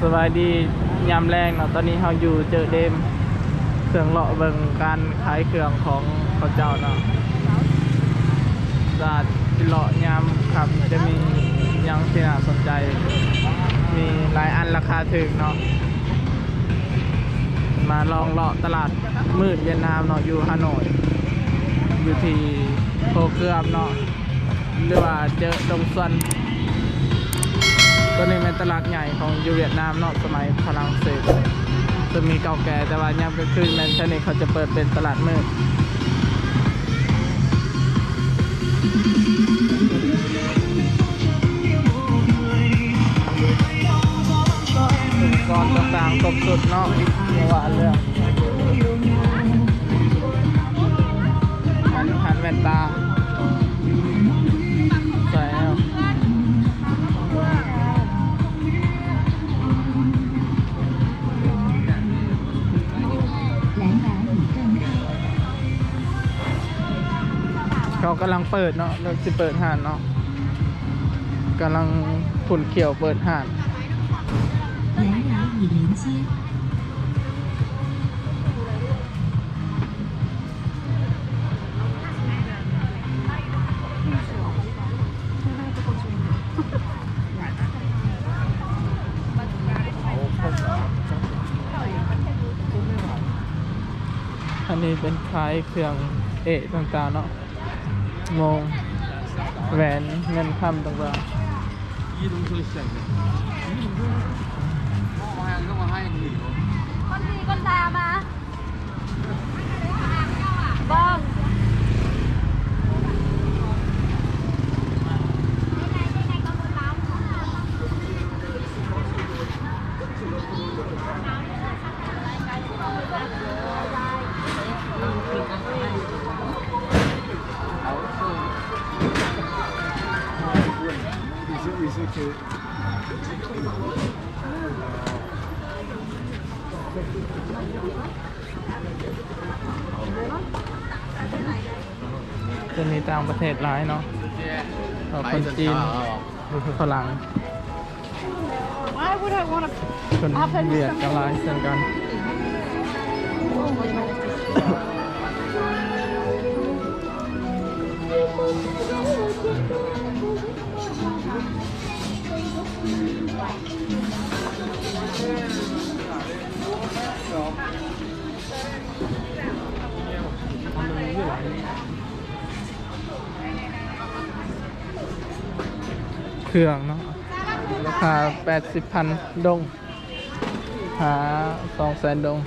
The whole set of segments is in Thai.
สวัสดียามแรงเนาะตอนนี้เราอยู่เจอเดมเครื่องเลาะเบิ่งการขายเครื่องของเขาเจ้าเนาะตลาดเลาะยามครับจะมียังที่น่าสนใจมีหลายอันราคาถึงเนาะมาลองเลาะตลาดมืดเวียดนามเนาะอยู่ฮานอยอยู่ที่โพเกือบเนาะหรือว่าเจอดงซวนตัวนี้เป็นตลาดใหญ่ของยูเวียดนามเนาะสมัยฝรั่งเศสจะมีเก่าแก่แต่ว่ายามกลางคืนแมนเทนนี่เขาจะเปิดเป็นตลาดมืดก่อนต่างๆตกสุดเนาะเมื่อวานเรื่องหันแว่นตาใส่แล้วเขากำลังเปิดเนาะเริ่มจะเปิดห้านเนาะกำลังขุ่นเขียวเปิดห้านอันนี้เป็นคล้ายเครื่องต่างๆเนาะมงแหวนเงินคำต่างๆcon gì con già mà vâng đây này con muốn báoจะมีต่างประเทศหลายเนาะคนจีนฝรั่งคนเวียดก็หลายเช่นกันเครื่องเนาะราคา 80,000 ดงหา 200,000 ดง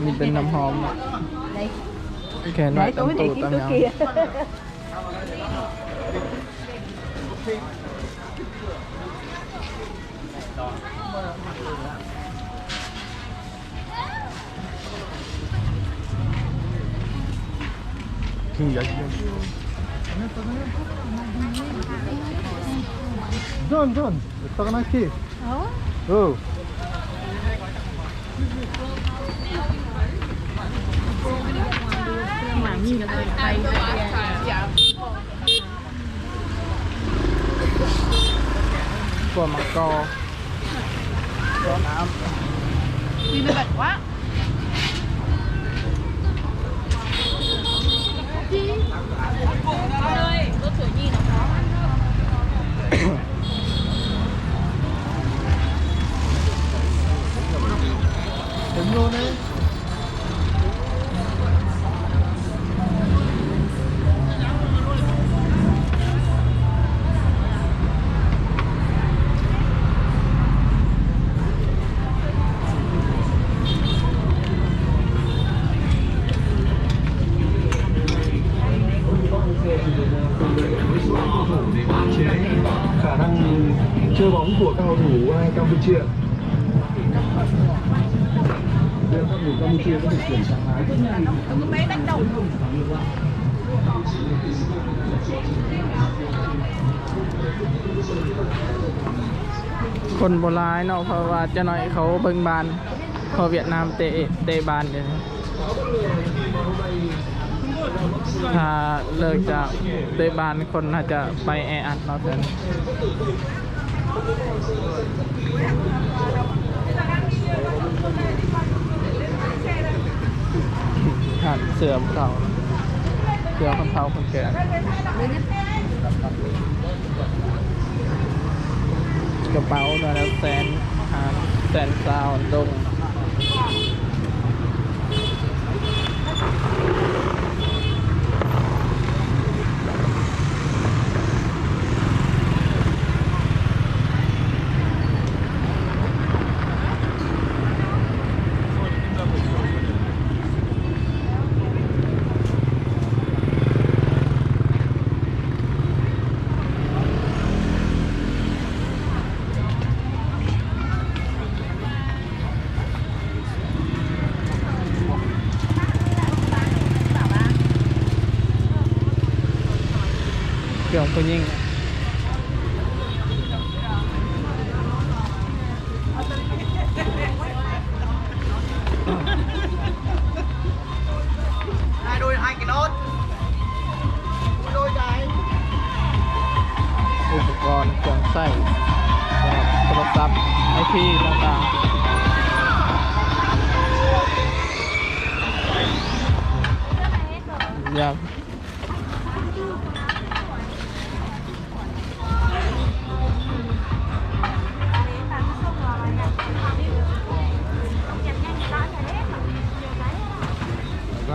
มีเป็นน้ำหอมแค่น้อยตั้งตูตั้งยาวJohn, takan lagi. Oh. Quả mắc co. Có nám. Vì nó bật quá. Con ơi, tôi thử nhìn nó khó. Đúng luôn đấy. Khả năng chơi bóng của các cầu thủ Campuchia. Các cầu thủ Campuchia có thể chuyển trạng thái rất nhanh. Mấy đánh đầu. คนโบราณเนาะเพราะว่าจะหน่อยเขาเบิ่งบานพอเวียดนามเตะบานเดี๋ยวนี้ ถ้าเลิกจากเตะบานคนน่าจะไปแออัดเนาะเพื่อนหันเสื่อมเขาเสื่อคนเฒ่าคนแก่กระเป๋าเนี่ยแล้วแสนซาวดงเครื่องผู้หญิงอุปกรณ์เครื่องใช้โทรศัพท์ไอพีต่างๆอย่าง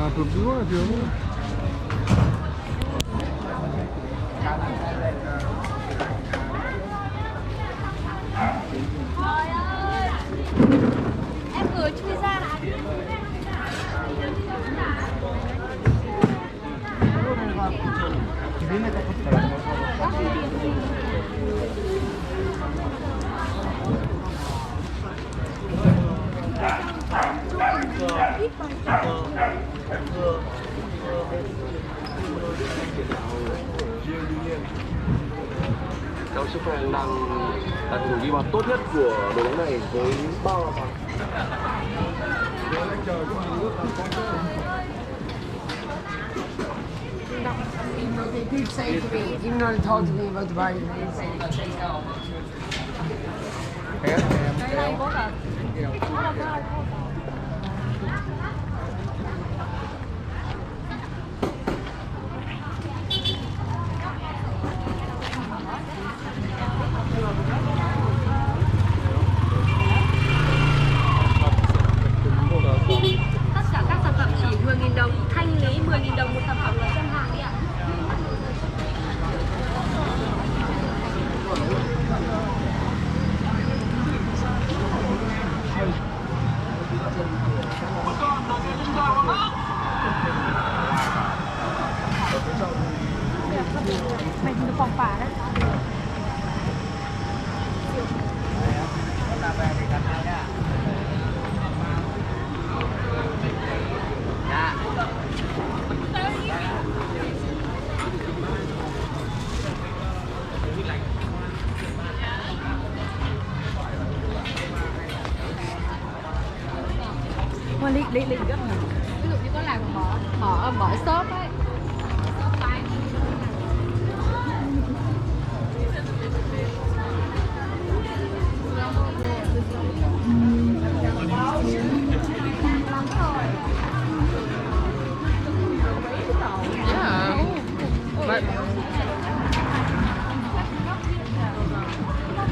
Un peu plus loin, tu vas voir. Em gửi chui ra là Cháu sẽ phải làm thử ghi vào tốt nhất của đồ bóng này với bao là bằng. They did say to me, even though they told me about the body, they did say to take out. cái này có cả tất cả các sản phẩm chỉ 10.000 đồng, thanh lý 10.000 đồng một sản phẩm là xem hàng đi ạ. mình được phòng phả đấy. Lý gấp này. Ví dụ như có làm bỏ xốp ấy.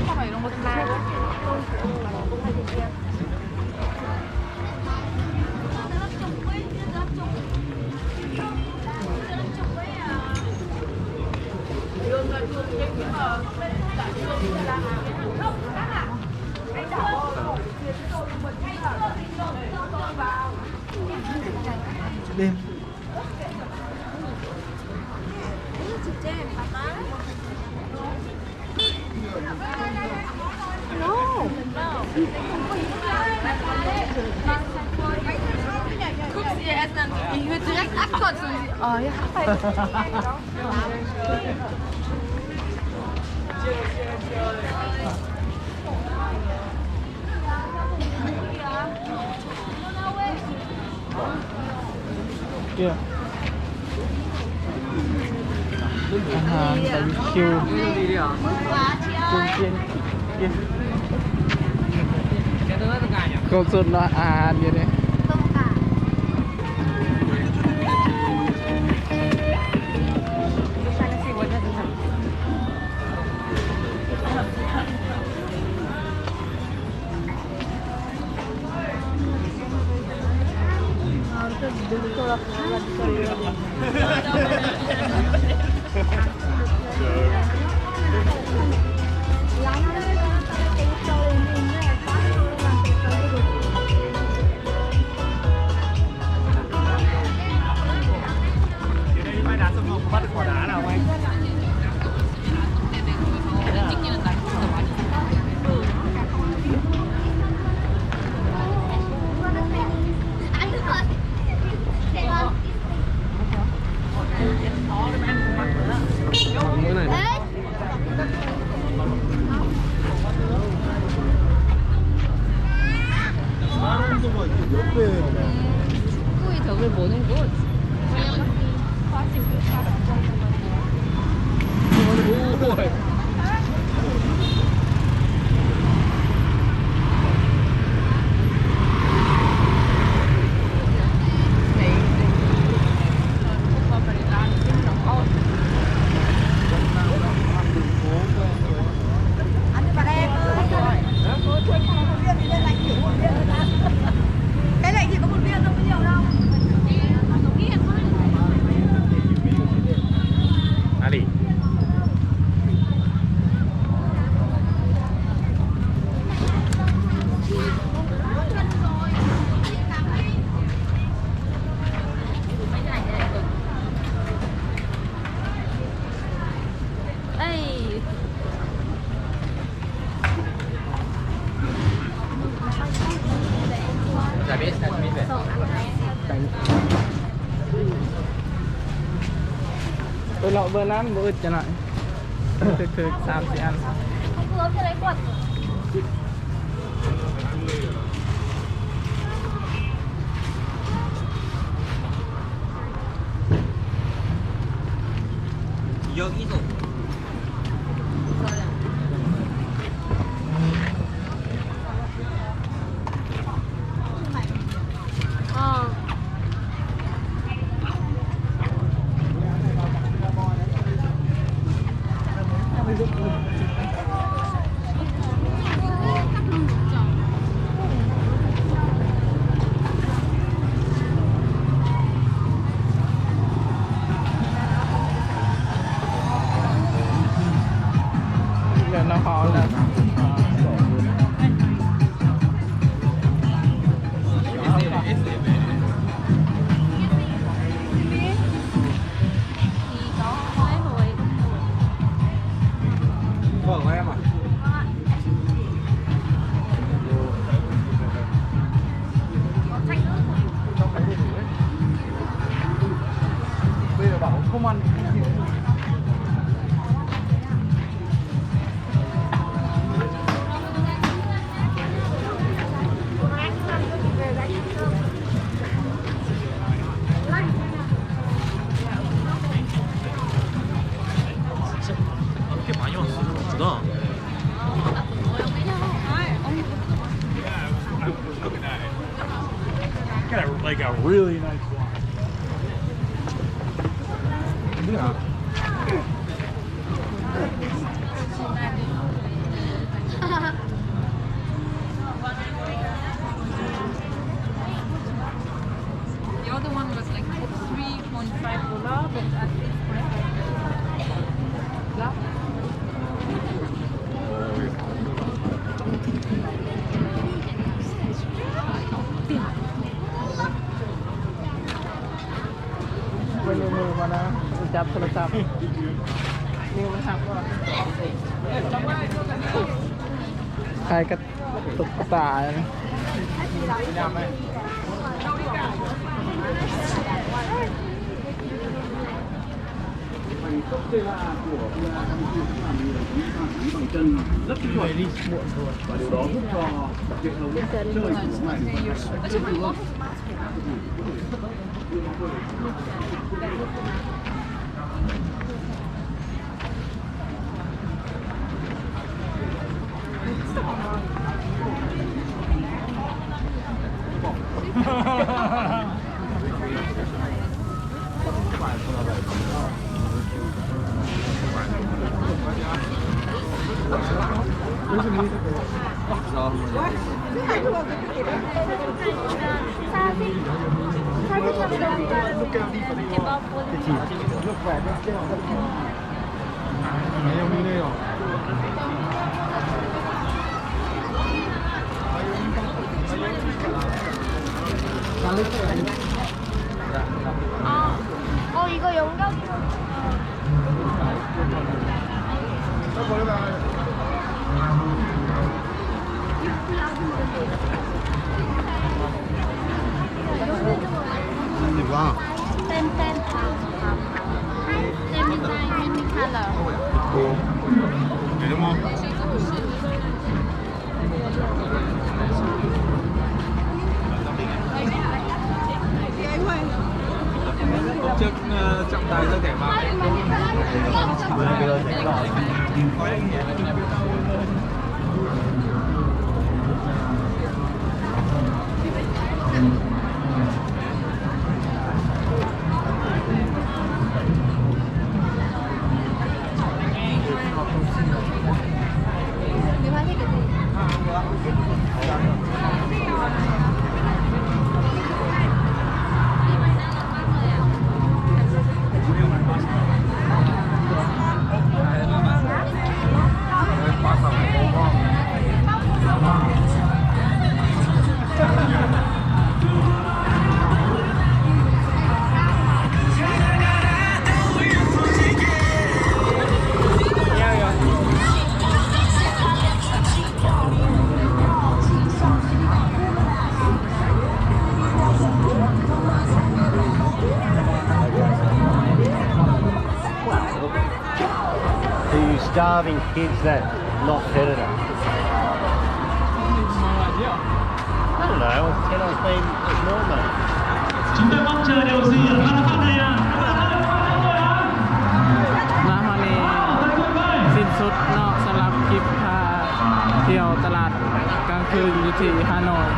Không phải nó một lai đâu. đêm Guck sie erst an. Ich würde direkt abkotzen. Oh ja. kia อาหารบาร์บีคิวกินครบสุดเนาะอาหารอยู่นี่ไปเลาะเบอร์นั้นบ่อึดจะหน่อยคือ3-4 อันเดี๋ยวน้องเขาแล้วพวกมันGot like a really nice one. Yeah. The other one was like 3.5 $, but at leastไปเร็วมือมานะจับโทรศัพท์นิ้วมันหักก่อนใครก็ตกตาเลยนะrất kỹ thuật và điều đó giúp cho hệ thống chơi của này ยังมีเลยหรอ 이거 영각이로. Wow. Ten design, ten color. Để đúng không? Hôm trước trọng tài ra thẻ vàng. Người Hoa thích cái gì? Do you starving kids that not fed enough? I don't know, I said I was being normal. Chúng ta mong chờ điều gì ở pha phát này ạ? มาฮอนี้สิ้นสุดเนาะสำหรับคลิปพาเที่ยวตลาดกลางคืนอยู่ที่ฮานอย